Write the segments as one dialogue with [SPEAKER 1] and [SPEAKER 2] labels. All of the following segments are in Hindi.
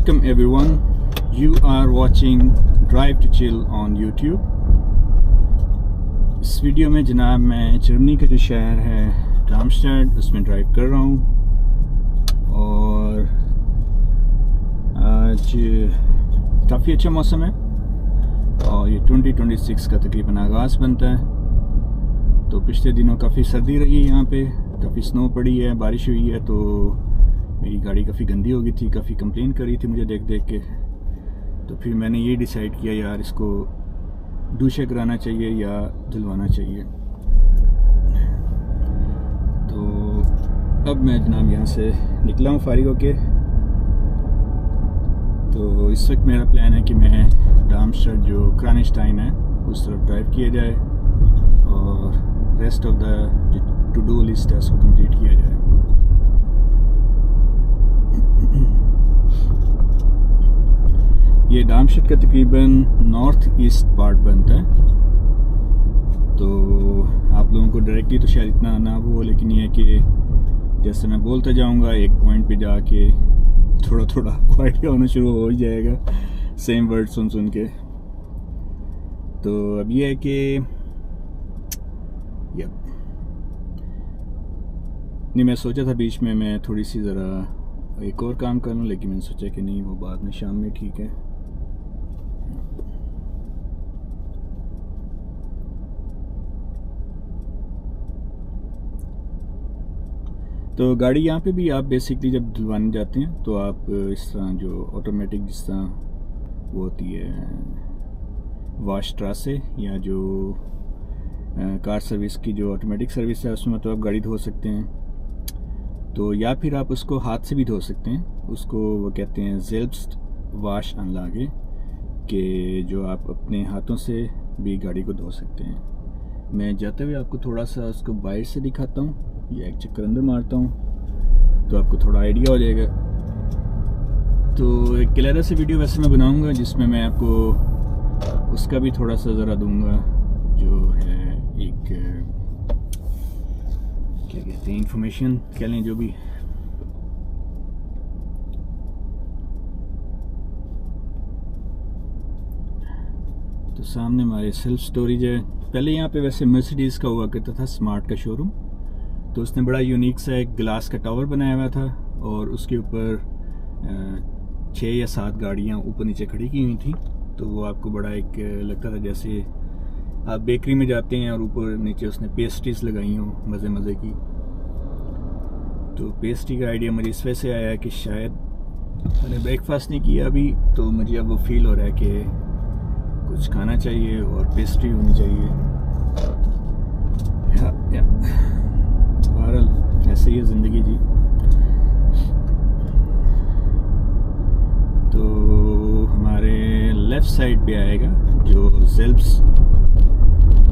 [SPEAKER 1] Welcome everyone, you are watching Drive to Chill on YouTube। इस वीडियो में जनाब मैं जर्मनी का जो शहर है डार्मस्टेड उसमें ड्राइव कर रहा हूँ और आज काफ़ी अच्छा मौसम है और ये 2026 का तकरीबन आगाज़ बनता है। तो पिछले दिनों काफ़ी सर्दी रही है, यहाँ पे काफ़ी स्नो पड़ी है, बारिश हुई है, तो मेरी गाड़ी काफ़ी गंदी हो गई थी, काफ़ी कंप्लेन कर रही थी मुझे देख देख के। तो फिर मैंने ये डिसाइड किया यार इसको दूशे कराना चाहिए या धुलवाना चाहिए। तो अब मैं जनाब यहाँ से निकला हूँ फारिग होके। तो इस वक्त मेरा प्लान है कि मैं डार्मस्टेड जो क्रानिस्टाइन है उस तरफ ड्राइव किया जाए और rest of the two do list है उसको कंप्लीट किया जाए। ये डार्मस्टेड का तकरीबन नॉर्थ ईस्ट पार्ट बनता है, तो आप लोगों को डायरेक्टली तो शायद इतना ना हो, लेकिन ये है कि जैसे मैं बोलता जाऊंगा एक पॉइंट पे जाके थोड़ा थोड़ा आपको आइडिया होना शुरू हो ही जाएगा सेम वर्ड सुन सुन के। तो अब ये है कि नहीं, मैं सोचा था बीच में मैं थोड़ी सी ज़रा एक और काम कर लूँ, लेकिन मैंने सोचा कि नहीं, वो बाद में शाम में ठीक है। तो गाड़ी यहाँ पे भी आप बेसिकली जब धुलवाने जाते हैं तो आप इस तरह जो ऑटोमेटिक जिस तरह वो होती है वाश ट्रासे या जो कार सर्विस की जो ऑटोमेटिक सर्विस है उसमें तो आप गाड़ी धो सकते हैं। तो या फिर आप उसको हाथ से भी धो सकते हैं, उसको वो कहते हैं ज़ेल्ब्स्ट वाश अनलागे, कि जो आप अपने हाथों से भी गाड़ी को धो सकते हैं। मैं जाते हुए आपको थोड़ा सा उसको बाहर से दिखाता हूँ या एक चक्कर अंदर मारता हूँ तो आपको थोड़ा आइडिया हो जाएगा। तो एक क्लियर से वीडियो वैसे मैं बनाऊँगा जिसमें मैं आपको उसका भी थोड़ा सा ज़रा दूँगा, जो है एक क्या कहते हैं इंफॉर्मेशन कह लें जो भी। तो सामने हमारे सेल्फ स्टोरेज है। पहले यहाँ पे वैसे मर्सिडीज़ का हुआ करता था स्मार्ट का शोरूम, तो उसने बड़ा यूनिक सा एक ग्लास का टावर बनाया हुआ था और उसके ऊपर 6 या 7 गाड़ियाँ ऊपर नीचे खड़ी की हुई थी। तो वो आपको बड़ा एक लगता था जैसे आप बेकरी में जाते हैं और ऊपर नीचे उसने पेस्ट्रीज लगाई हों मज़े मज़े की। तो पेस्ट्री का आइडिया मुझे इस वजह से आया कि शायद मैंने ब्रेकफास्ट नहीं किया अभी, तो मुझे अब वो फील हो रहा है कि कुछ खाना चाहिए और पेस्ट्री होनी चाहिए। बहरहाल ऐसे ही है ज़िंदगी जी। तो हमारे लेफ़्ट साइड पे आएगा जो ज़ेल्ब्स,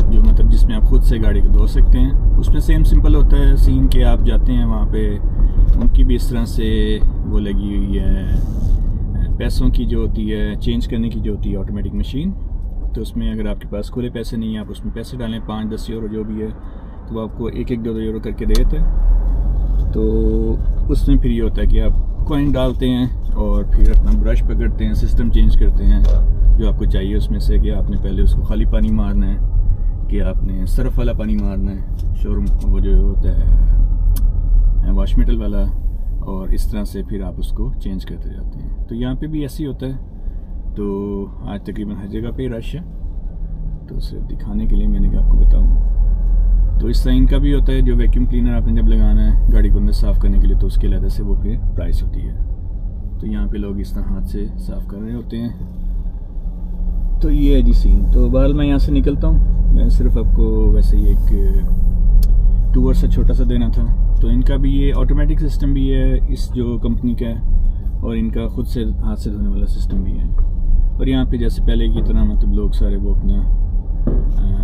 [SPEAKER 1] जो मतलब जिसमें आप खुद से गाड़ी को धो सकते हैं। उसमें सेम सिंपल होता है सीन के आप जाते हैं वहाँ पे, उनकी भी इस तरह से वो लगी हुई है पैसों की जो होती है चेंज करने की जो होती है ऑटोमेटिक मशीन। तो उसमें अगर आपके पास खुले पैसे नहीं हैं, आप उसमें पैसे डालें 5-10 यूरो जो भी है, तो वो आपको 1-2 यूरो करके दे देते हैं। तो उसमें फिर ये होता है कि आप कॉइन डालते हैं और फिर अपना ब्रश पकड़ते हैं, सिस्टम चेंज करते हैं जो आपको चाहिए उसमें से, कि आपने पहले उसको खाली पानी मारना है कि आपने सर्फ वाला पानी मारना है, शोरूम वो जो होता है वाश मेटल वाला, और इस तरह से फिर आप उसको चेंज करते जाते हैं। तो यहाँ पे भी ऐसे ही होता है। तो आज तकरीबन हर जगह पे रश है, तो सिर्फ दिखाने के लिए मैंने कहा आपको बताऊँ। तो इस तरह इनका भी होता है, जो वैक्यूम क्लीनर आपने जब लगाना है गाड़ी को अंदर साफ़ करने के लिए, तो उसके अलग से वो फिर प्राइस होती है। तो यहाँ पे लोग इस तरह हाथ से साफ़ कर रहे होते हैं। तो ये है जी सीन। तो बहरहाल मैं यहाँ से निकलता हूँ। मैं सिर्फ आपको वैसे ही एक टूर सा छोटा सा देना था। तो इनका भी ये ऑटोमेटिक सिस्टम भी है इस जो कंपनी का है, और इनका खुद से हाथ से धोने वाला सिस्टम भी है। और यहाँ पे जैसे पहले की तरह मतलब लोग सारे वो अपना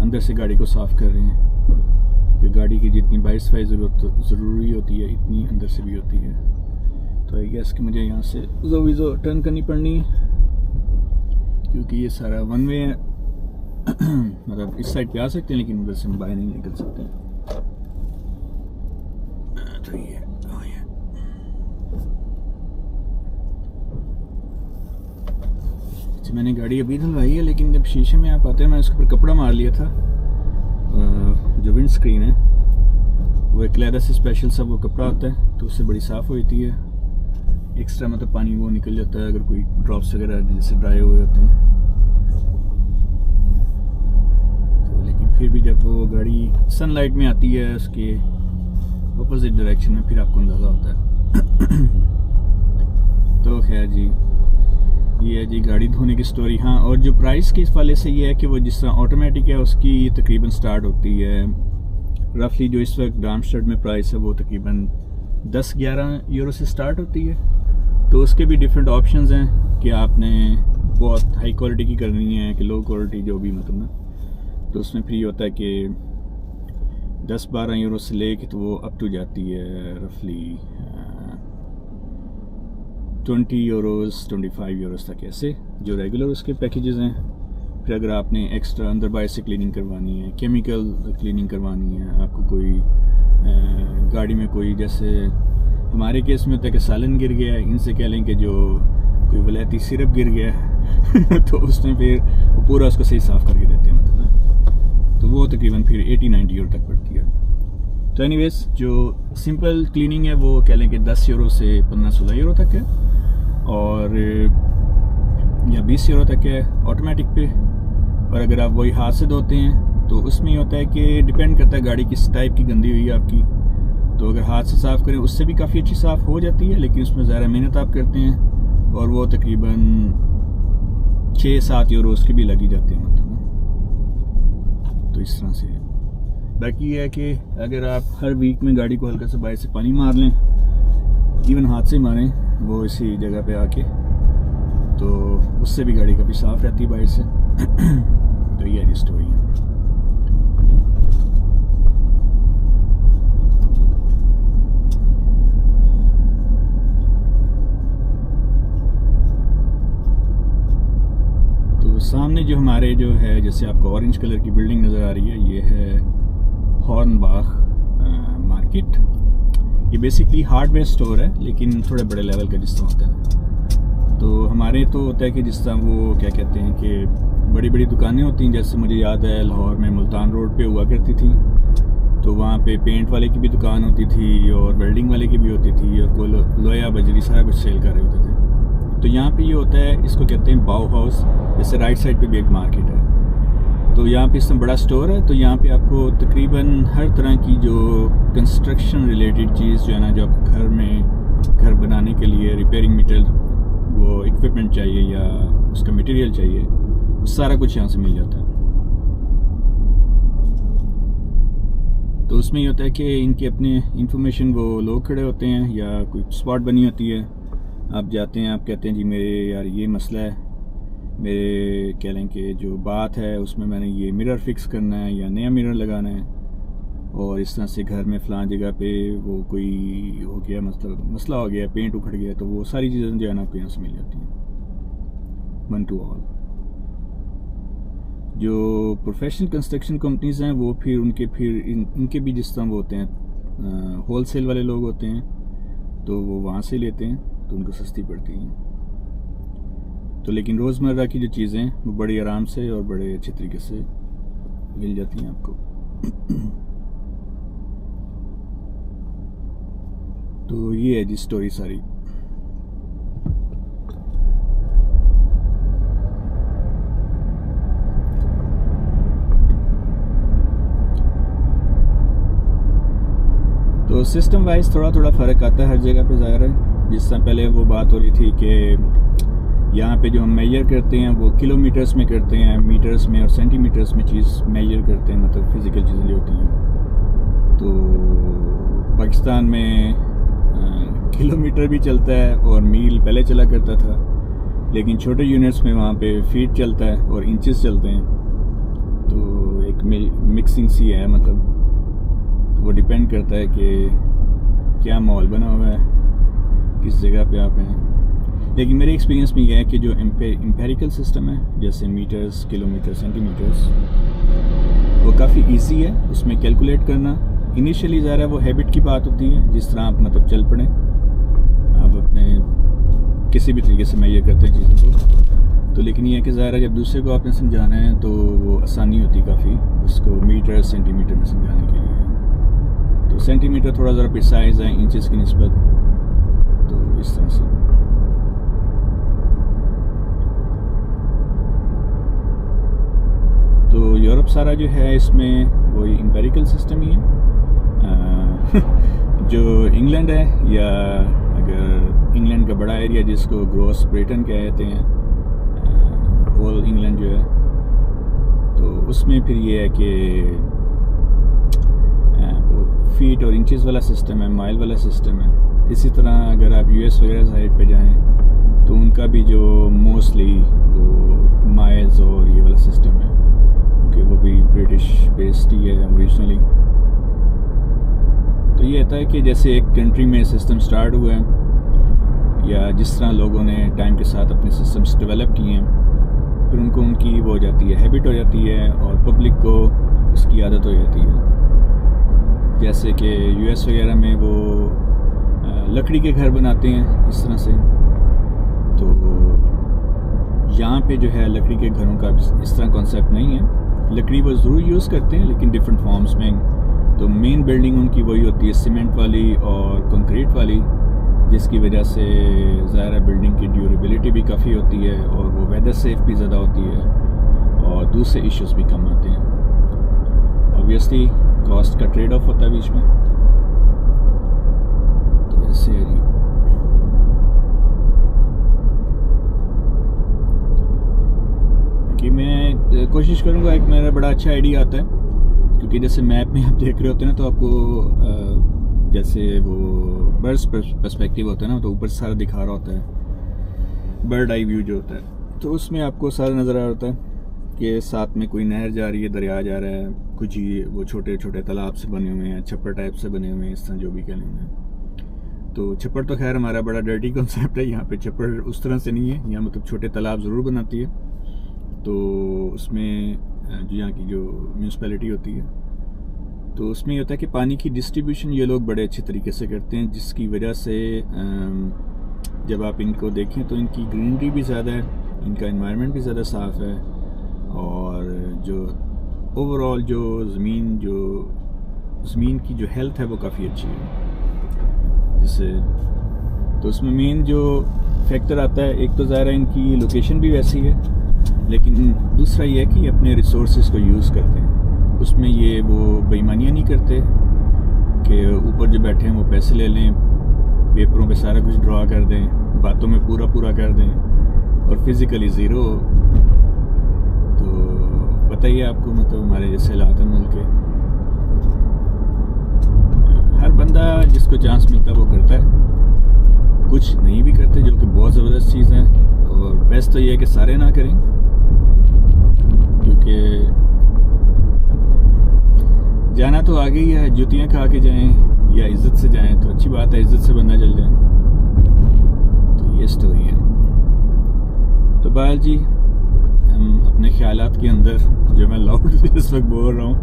[SPEAKER 1] अंदर से गाड़ी को साफ़ कर रहे हैं, क्योंकि गाड़ी की जितनी बाहर सफाई ज़रूरी होती है इतनी अंदर से भी होती है। तो आई गेस कि मुझे यहाँ से वीज़ो टर्न करनी पड़नी है, क्योंकि ये सारा वन वे है। मतलब इस साइड पे आ सकते हैं लेकिन उधर से हम बाहर नहीं निकल सकते। तो ये अच्छा, मैंने गाड़ी अभी धुलवाई है, लेकिन जब शीशे में आप आते हैं, मैं उसके ऊपर कपड़ा मार लिया था। जो विंड स्क्रीन है वो एक लेदर से स्पेशल सा वो कपड़ा होता है, तो उससे बड़ी साफ़ होती है। एक्स्ट्रा मतलब पानी वो निकल जाता है अगर कोई ड्रॉप्स वगैरह जैसे ड्राई हुए होते हैं। तो लेकिन फिर भी जब वो गाड़ी सनलाइट में आती है उसके अपोजिट डायरेक्शन में, फिर आपको अंदाज़ा होता है। तो खैर जी, ये है जी गाड़ी धोने की स्टोरी। हाँ, और जो प्राइस के इस वाले से ये है कि वो जिस तरह ऑटोमेटिक है उसकी तकरीबन स्टार्ट होती है रफली, जो इस वक्त डार्मस्टेड में प्राइस है वो तकरीबन 10-11 यूरो से स्टार्ट होती है। तो उसके भी डिफरेंट ऑप्शंस हैं कि आपने बहुत हाई क्वालिटी की करनी है कि लो क्वालिटी, जो भी मतलब ना। तो उसमें फ्री होता है कि 10-12 यूरो से ले के तो वो अप टू जाती है रफली 20 यूरोज़ 25 यूरोज़ तक, ऐसे जो रेगुलर उसके पैकेजेस हैं। फिर अगर आपने एक्स्ट्रा अंदर बाहर से क्लीनिंग करवानी है, केमिकल क्लीनिंग करवानी है, आपको कोई गाड़ी में कोई, जैसे हमारे केस में होता है कि सालन गिर गया है, इनसे कह लें कि जो कोई वलैती सिरप गिर गया है तो उसमें फिर वो पूरा उसको सही साफ़ करके देते हैं मतलब। तो वो तकरीबन फिर 80-90 यूरो तक पड़ती है। तो एनीवेज जो सिंपल क्लीनिंग है वो कह लें कि 10 यूरो से 15-16 यूरो तक है, और या 20 यूरो तक है ऑटोमेटिक पे। और अगर आप वही हाथ से धोते हैं तो उसमें ये होता है कि डिपेंड करता है गाड़ी किस टाइप की गंदी हुई है आपकी। तो अगर हाथ से साफ़ करें उससे भी काफ़ी अच्छी साफ़ हो जाती है, लेकिन उसमें ज़्यादा मेहनत आप करते हैं, और वो तकरीबन 6-7 यूरो उसके भी लग ही जाते हैं मतलब। तो इस तरह से बाकी ये है कि अगर आप हर वीक में गाड़ी को हल्का सा बाहर से पानी मार लें, इवन हाथ से मारें वो इसी जगह पे आके, तो उससे भी गाड़ी काफ़ी साफ़ रहती है बाहर से। तो ये है स्टोरी है। तो सामने जो हमारे जो है, जैसे आपको ऑरेंज कलर की बिल्डिंग नज़र आ रही है, ये है हॉर्नबाख मार्केट। ये बेसिकली हार्डवेयर स्टोर है, लेकिन थोड़े बड़े लेवल का जिस तरह होता है। तो हमारे तो होता है कि जिस तरह वो क्या कहते हैं कि बड़ी बड़ी दुकानें होती हैं, जैसे मुझे याद है लाहौर में मुल्तान रोड पे हुआ करती थी, तो वहाँ पे पेंट वाले की भी दुकान होती थी और वेल्डिंग वाले की भी होती थी, और कोई लोया बजरी सारा कुछ सेल कर रहे होते थे। तो यहाँ पे ये होता है, इसको कहते हैं बाउ हाउस। जैसे राइट साइड पे भी एक मार्केट है, तो यहाँ पे इसमें बड़ा स्टोर है। तो यहाँ पे आपको तकरीबन हर तरह की जो कंस्ट्रक्शन रिलेटेड चीज़ जो है ना, जो आप घर में घर बनाने के लिए रिपेयरिंग मटेरियल, वो इक्विपमेंट चाहिए या उसका मटेरियल चाहिए, सारा कुछ यहाँ से मिल जाता है। तो उसमें ये होता है कि इनके अपने इंफॉर्मेशन वो लोग खड़े होते हैं या कोई स्पॉट बनी होती है, आप जाते हैं, आप कहते हैं जी मेरे यार ये मसला है, मेरे कह लें कि जो बात है उसमें मैंने ये मिरर फिक्स करना है या नया मिरर लगाना है, और इस तरह से घर में फ़लाँ जगह पे वो कोई हो गया, मतलब मसला हो गया, पेंट उखड़ गया, तो वो सारी चीज़ें जो है ना आपको यहाँ से मिल जाती हैं, 1 to all। जो प्रोफेशनल कंस्ट्रक्शन कंपनीज़ हैं वो फिर इनके भी जिस तरह वो होते हैं होलसेल वाले लोग होते हैं, तो वो वहाँ से लेते हैं, तो उनको सस्ती पड़ती हैं। तो लेकिन रोज़मर्रा की जो चीज़ें वो बड़ी आराम से और बड़े अच्छे तरीके से मिल जाती हैं आपको। तो ये है जी स्टोरी सारी। तो सिस्टम वाइज थोड़ा थोड़ा फ़र्क आता है हर जगह पे, ज़ाहिर है। जिस तरह पहले वो बात हो रही थी कि यहाँ पे जो हम मेजर करते हैं वो किलोमीटर्स में करते हैं, मीटर्स में और सेंटीमीटर्स में चीज़ मेजर करते हैं, मतलब फिज़िकल चीज़ें जो होती हैं। तो पाकिस्तान में किलोमीटर भी चलता है और मील पहले चला करता था, लेकिन छोटे यूनिट्स में वहाँ पे फीट चलता है और इंचेस चलते हैं। तो एक मिक्सिंग सी है, मतलब वो डिपेंड करता है कि क्या माहौल बना हुआ है, किस जगह पे आप हैं। लेकिन मेरे एक्सपीरियंस में ये है कि जो एम्पेरिकल सिस्टम है, जैसे मीटर्स, किलोमीटर, सेंटीमीटर्स, वो काफ़ी इजी है उसमें कैलकुलेट करना। इनिशियली ज़रा वो हैबिट की बात होती है, जिस तरह आप मतलब चल पड़ें, आप अपने किसी भी तरीके से मेजर करते हैं चीज़ों को, तो लेकिन ये है कि ज़ाहिर है जब दूसरे को आपने समझाना है तो वो आसानी होती काफ़ी उसको मीटर सेंटीमीटर में समझाने के लिए। तो सेंटीमीटर थोड़ा ज़रा प्रिसाइज है इंचेस की निस्बत, तो इस तरह से। तो यूरोप सारा जो है इसमें वही एम्पेरिकल सिस्टम ही है। जो इंग्लैंड है, या अगर इंग्लैंड का बड़ा एरिया जिसको ग्रोस ब्रिटेन कहते हैं, होल इंग्लैंड जो है, तो उसमें फिर ये है कि वो फीट और इंचेस वाला सिस्टम है, माइल वाला सिस्टम है। इसी तरह अगर आप यूएस वगैरह साइड पे जाएं तो उनका भी जो मोस्टली वो माइल्स और ये वाला सिस्टम है, क्योंकि वो भी ब्रिटिश बेस्ड ही है ओरिजिनली। तो ये होता है कि जैसे एक कंट्री में सिस्टम स्टार्ट हुआ है, या जिस तरह लोगों ने टाइम के साथ अपने सिस्टम्स डेवलप किए हैं, फिर उनको उनकी वो हो जाती है, हैबिट हो जाती है, और पब्लिक को उसकी आदत हो जाती है। जैसे कि यूएस वगैरह में वो लकड़ी के घर बनाते हैं इस तरह से, तो यहाँ पे जो है लकड़ी के घरों का इस तरह कॉन्सेप्ट नहीं है। लकड़ी वो ज़रूर यूज़ करते हैं लेकिन डिफरेंट फॉर्म्स में। तो मेन बिल्डिंग उनकी वही होती है, सीमेंट वाली और कंक्रीट वाली, जिसकी वजह से ज़ाहिर बिल्डिंग की ड्यूरेबिलिटी भी काफ़ी होती है, और वो वेदर सेफ भी ज़्यादा होती है, और दूसरे इश्यूज़ भी कम आते हैं। ऑब्वियसली कॉस्ट का ट्रेड ऑफ होता है बीच में। तो ऐसे है कि मैं कोशिश करूँगा, एक मेरा बड़ा अच्छा आइडिया आता है, क्योंकि जैसे मैप में आप देख रहे होते हैं ना, तो आपको जैसे वो बर्ड्स पर्सपेक्टिव होता है ना, तो ऊपर सारा दिखा रहा होता है, बर्ड आई व्यू जो होता है, तो उसमें आपको सारा नज़र आ रहा होता है कि साथ में कोई नहर जा रही है, दरिया जा रहा है, कुछ ही वो छोटे छोटे तालाब से बने हुए हैं, छप्पर टाइप से बने हुए हैं, इस तरह जो भी कहने हैं। तो छप्पर तो खैर हमारा बड़ा डर्टी कॉन्सेप्ट है, यहाँ पे छप्पर उस तरह से नहीं है, यहाँ मतलब छोटे तालाब ज़रूर बनाती है। तो उसमें जो यहाँ की जो म्यूनसिपैलिटी होती है, तो उसमें ये होता है कि पानी की डिस्ट्रीब्यूशन ये लोग बड़े अच्छे तरीके से करते हैं, जिसकी वजह से जब आप इनको देखें तो इनकी ग्रीनरी भी ज़्यादा है, इनका एनवायरनमेंट भी ज़्यादा साफ़ है, और जो ओवरऑल जो ज़मीन की जो हेल्थ है वो काफ़ी अच्छी है। जैसे तो उसमें मेन जो फैक्टर आता है, एक तो ज़ाहिर इनकी लोकेशन भी वैसी है, लेकिन दूसरा ये है कि अपने रिसोर्सेज को यूज़ करते हैं। उसमें ये वो बेईमानियाँ नहीं करते कि ऊपर जो बैठे हैं वो पैसे ले लें, पेपरों पे सारा कुछ ड्रॉ कर दें, बातों में पूरा कर दें, और फिज़िकली ज़ीरो। तो पता ही है आपको, मतलब हमारे जैसे हालात हैं मुल्क के, हर बंदा जिसको चांस मिलता है वो करता है, कुछ नहीं भी करते, जो कि बहुत ज़बरदस्त चीज़ है। और बेस्ट तो ये है कि सारे ना करें, क्योंकि जाना तो आगे ही है, जूतियाँ खा के जाएं या इज़्ज़त से जाएं तो अच्छी बात है, इज़्ज़त से बंदा चल जाए। तो ये स्टोरी है। तो बाल जी, हम अपने ख्यालात के अंदर, जो मैं लाउड से इस वक्त बोल रहा हूँ,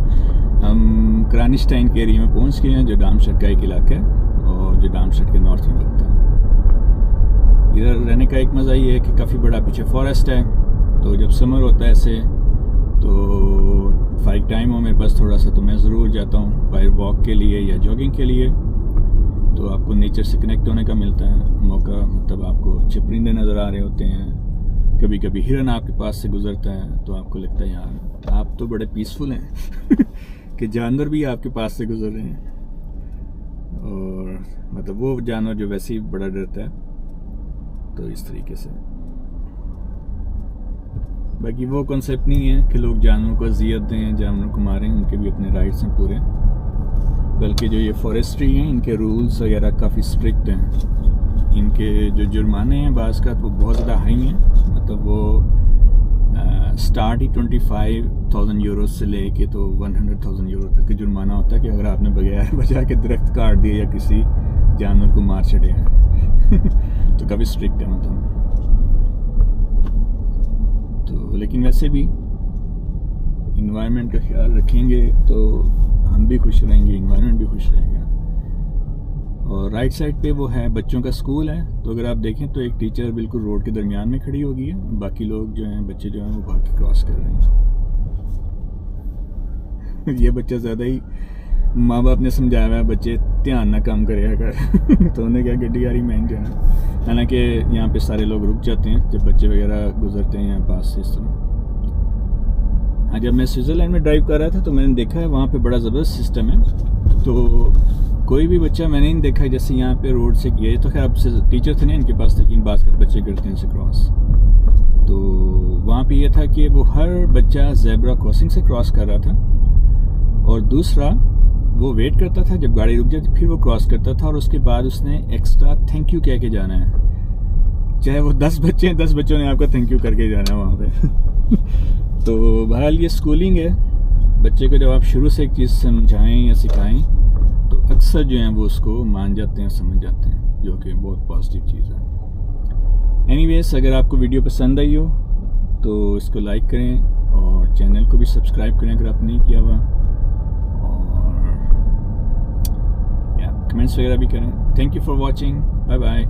[SPEAKER 1] हम क्रानिस्टाइन के एरिया में पहुँच गए हैं, जो डार्मस्टेड का एक इलाका है, और जो डार्मस्टेड के नॉर्थ में पड़ता है। इधर रहने का एक मज़ा ये है कि काफ़ी बड़ा पीछे फॉरेस्ट है, तो जब समर होता है ऐसे, तो फाइक टाइम हो मेरे पास थोड़ा सा, तो मैं ज़रूर जाता हूँ बाहर वॉक के लिए या जॉगिंग के लिए। तो आपको नेचर से कनेक्ट होने का मिलता है मौका, मतलब आपको अच्छे परिंदे नज़र आ रहे होते हैं, कभी कभी हिरन आपके पास से गुजरता है, तो आपको लगता है यार आप तो बड़े पीसफुल हैं कि जानवर भी आपके पास से गुजर रहे हैं। और मतलब वो जानवर जो वैसे ही बड़ा डरता है, तो इस तरीके से। बाकी वो कॉन्सेप्ट नहीं है कि लोग जानवरों को अजियत दें, जानवरों को मारें, उनके भी अपने राइट्स हैं पूरे। बल्कि जो ये फॉरेस्ट्री हैं, इनके रूल्स वगैरह काफ़ी स्ट्रिक्ट हैं। इनके जो जुर्माने हैं बाज़ का वो बहुत ज़्यादा हाई हैं, मतलब वो स्टार्ट ही 25,000 यूरो से ले के तो 100,000 यूरो तक का जुर्माना होता है कि अगर आपने बगैर बजा के दरख्त काट दिए या किसी जानवर को मार चढ़े हैं तो काफ़ी स्ट्रिक्ट है मतलब। तो लेकिन वैसे भी इन्वायरमेंट का ख्याल रखेंगे तो हम भी खुश रहेंगे, इन्वायरमेंट भी खुश रहेगा। और राइट साइड पे वो है बच्चों का स्कूल है। तो अगर आप देखें तो एक टीचर बिल्कुल रोड के दरमियान में खड़ी होगी है, बाकी लोग जो हैं बच्चे जो हैं वो भाग के क्रॉस कर रहे हैं। ये बच्चा ज़्यादा ही, माँ बाप ने समझाया हुआ है बच्चे ध्यान ना काम करे अगर तो उन्हें क्या गड्डी आ रही मैं जाना। हालांकि यहाँ पे सारे लोग रुक जाते हैं जब बच्चे वगैरह गुजरते हैं यहाँ पास से इस तरह। हाँ, जब मैं स्विट्ज़रलैंड में ड्राइव कर रहा था तो मैंने देखा है वहाँ पे बड़ा ज़बरदस्त सिस्टम है। तो कोई भी बच्चा मैंने नहीं देखा जैसे यहाँ पे रोड से किया। तो खैर अब से टीचर थे ना इनके पास, लेकिन बात कर बच्चे करते हैं इनसे क्रॉस। तो वहाँ पे ये था कि वो हर बच्चा ज़ेब्रा क्रॉसिंग से क्रॉस कर रहा था, और दूसरा वो वेट करता था जब गाड़ी रुक जाती फिर वो क्रॉस करता था, और उसके बाद उसने एक्स्ट्रा थैंक यू कह के जाना है। चाहे वो 10 बच्चे हैं, 10 बच्चों ने आपका थैंक यू करके जाना है वहाँ पे। तो बहरहाल ये स्कूलिंग है। बच्चे को जब आप शुरू से एक चीज़ समझाएं या सिखाएं तो अक्सर जो हैं वो उसको मान जाते हैं, समझ जाते हैं, जो कि बहुत पॉजिटिव चीज़ है। एनीवेज, अगर आपको वीडियो पसंद आई हो तो इसको लाइक करें और चैनल को भी सब्सक्राइब करें अगर आपने नहीं किया हुआ, और कमेंट्स वगैरह भी करें। Thank you for watching, bye bye.